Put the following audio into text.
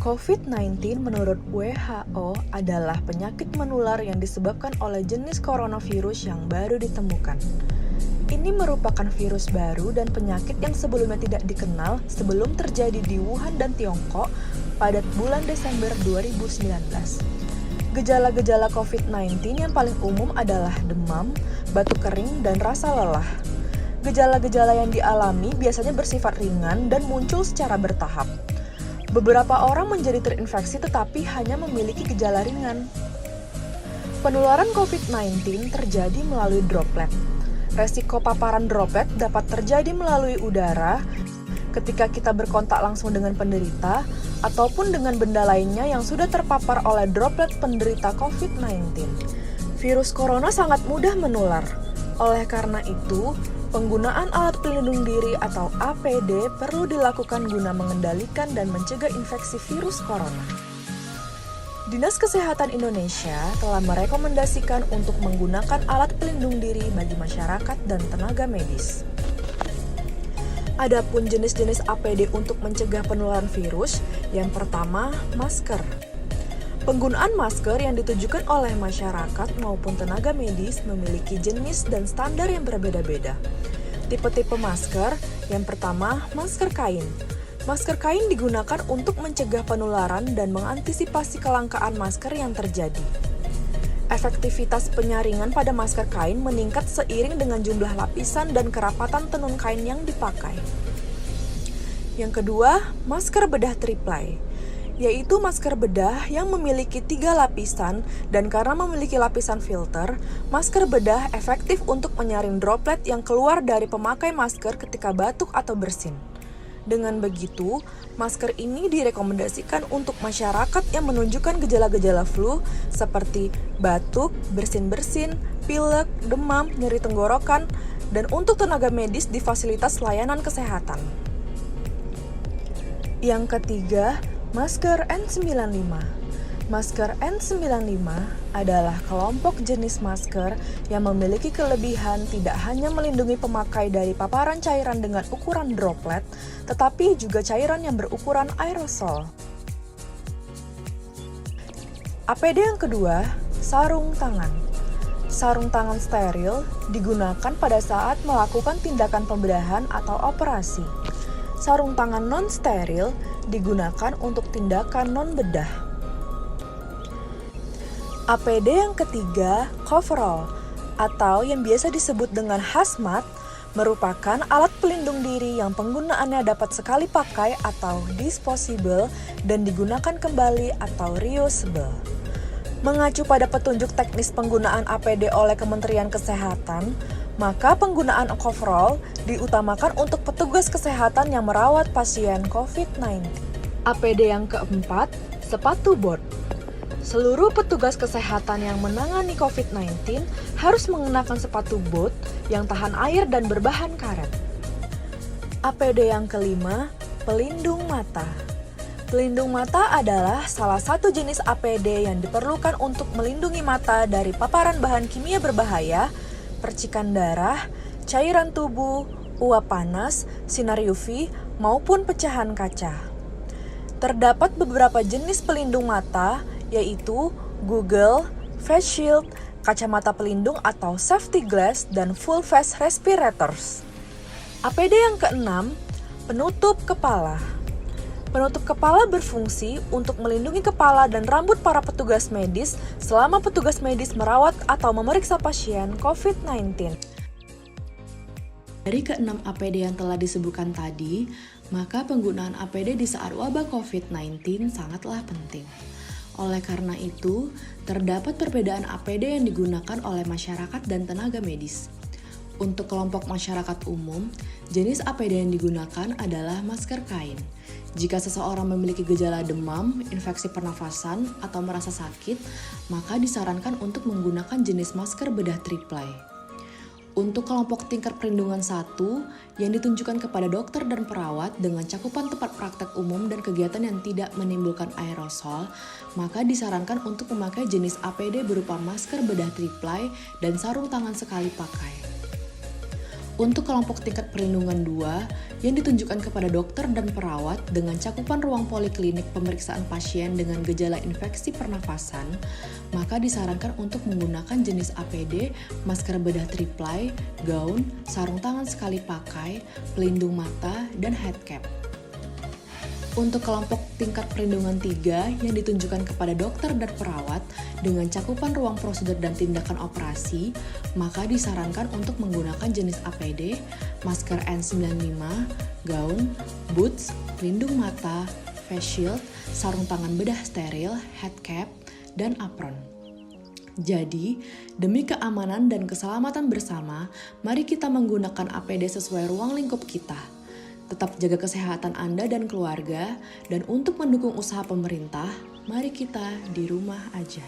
COVID-19 menurut WHO adalah penyakit menular yang disebabkan oleh jenis coronavirus yang baru ditemukan. Ini merupakan virus baru dan penyakit yang sebelumnya tidak dikenal sebelum terjadi di Wuhan dan Tiongkok pada bulan Desember 2019. Gejala-gejala COVID-19 yang paling umum adalah demam, batuk kering, dan rasa lelah. Gejala-gejala yang dialami biasanya bersifat ringan dan muncul secara bertahap. Beberapa orang menjadi terinfeksi tetapi hanya memiliki gejala ringan. Penularan COVID-19 terjadi melalui droplet. Resiko paparan droplet dapat terjadi melalui udara ketika kita berkontak langsung dengan penderita ataupun dengan benda lainnya yang sudah terpapar oleh droplet penderita COVID-19. Virus corona sangat mudah menular. Oleh karena itu, penggunaan alat pelindung diri atau APD perlu dilakukan guna mengendalikan dan mencegah infeksi virus corona. Dinas Kesehatan Indonesia telah merekomendasikan untuk menggunakan alat pelindung diri bagi masyarakat dan tenaga medis. Adapun jenis-jenis APD untuk mencegah penularan virus, yang pertama, masker. Penggunaan masker yang ditujukan oleh masyarakat maupun tenaga medis memiliki jenis dan standar yang berbeda-beda. Tipe-tipe masker, yang pertama, masker kain. Masker kain digunakan untuk mencegah penularan dan mengantisipasi kelangkaan masker yang terjadi. Efektivitas penyaringan pada masker kain meningkat seiring dengan jumlah lapisan dan kerapatan tenun kain yang dipakai. Yang kedua, masker bedah triplai, yaitu masker bedah yang memiliki 3 lapisan dan karena memiliki lapisan filter, masker bedah efektif untuk menyaring droplet yang keluar dari pemakai masker ketika batuk atau bersin. Dengan begitu, masker ini direkomendasikan untuk masyarakat yang menunjukkan gejala-gejala flu seperti batuk, bersin-bersin, pilek, demam, nyeri tenggorokan, dan untuk tenaga medis di fasilitas layanan kesehatan. Yang ketiga, masker N95. Masker N95 adalah kelompok jenis masker yang memiliki kelebihan tidak hanya melindungi pemakai dari paparan cairan dengan ukuran droplet, tetapi juga cairan yang berukuran aerosol. APD yang kedua, sarung tangan. Sarung tangan steril digunakan pada saat melakukan tindakan pembedahan atau operasi. Sarung tangan non-steril digunakan untuk tindakan non-bedah. APD yang ketiga, coverall, atau yang biasa disebut dengan hazmat, merupakan alat pelindung diri yang penggunaannya dapat sekali pakai atau disposable dan digunakan kembali atau reusable. Mengacu pada petunjuk teknis penggunaan APD oleh Kementerian Kesehatan, maka penggunaan coverall diutamakan untuk petugas kesehatan yang merawat pasien COVID-19. APD yang keempat, sepatu bot. Seluruh petugas kesehatan yang menangani COVID-19 harus mengenakan sepatu bot yang tahan air dan berbahan karet. APD yang kelima, pelindung mata. Pelindung mata adalah salah satu jenis APD yang diperlukan untuk melindungi mata dari paparan bahan kimia berbahaya, percikan darah, cairan tubuh, uap panas, sinar UV, maupun pecahan kaca. Terdapat beberapa jenis pelindung mata, yaitu Google, face shield, kacamata pelindung atau safety glass, dan full face respirators. APD yang keenam, penutup kepala. Penutup kepala berfungsi untuk melindungi kepala dan rambut para petugas medis selama petugas medis merawat atau memeriksa pasien COVID-19. Dari keenam APD yang telah disebutkan tadi, maka penggunaan APD di saat wabah COVID-19 sangatlah penting. Oleh karena itu, terdapat perbedaan APD yang digunakan oleh masyarakat dan tenaga medis. Untuk kelompok masyarakat umum, jenis APD yang digunakan adalah masker kain. Jika seseorang memiliki gejala demam, infeksi pernafasan, atau merasa sakit, maka disarankan untuk menggunakan jenis masker bedah triplai. Untuk kelompok tingkat perlindungan 1 yang ditunjukkan kepada dokter dan perawat dengan cakupan tempat praktek umum dan kegiatan yang tidak menimbulkan aerosol, maka disarankan untuk memakai jenis APD berupa masker bedah triplai dan sarung tangan sekali pakai. Untuk kelompok tingkat perlindungan 2 yang ditunjukkan kepada dokter dan perawat dengan cakupan ruang poliklinik pemeriksaan pasien dengan gejala infeksi pernafasan, maka disarankan untuk menggunakan jenis APD, masker bedah triplay, gaun, sarung tangan sekali pakai, pelindung mata, dan head cap. Untuk kelompok tingkat perlindungan 3 yang ditunjukkan kepada dokter dan perawat dengan cakupan ruang prosedur dan tindakan operasi, maka disarankan untuk menggunakan jenis APD, masker N95, gaun, boots, pelindung mata, face shield, sarung tangan bedah steril, head cap, dan apron. Jadi, demi keamanan dan keselamatan bersama, mari kita menggunakan APD sesuai ruang lingkup kita. Tetap jaga kesehatan Anda dan keluarga, dan untuk mendukung usaha pemerintah, mari kita di rumah aja.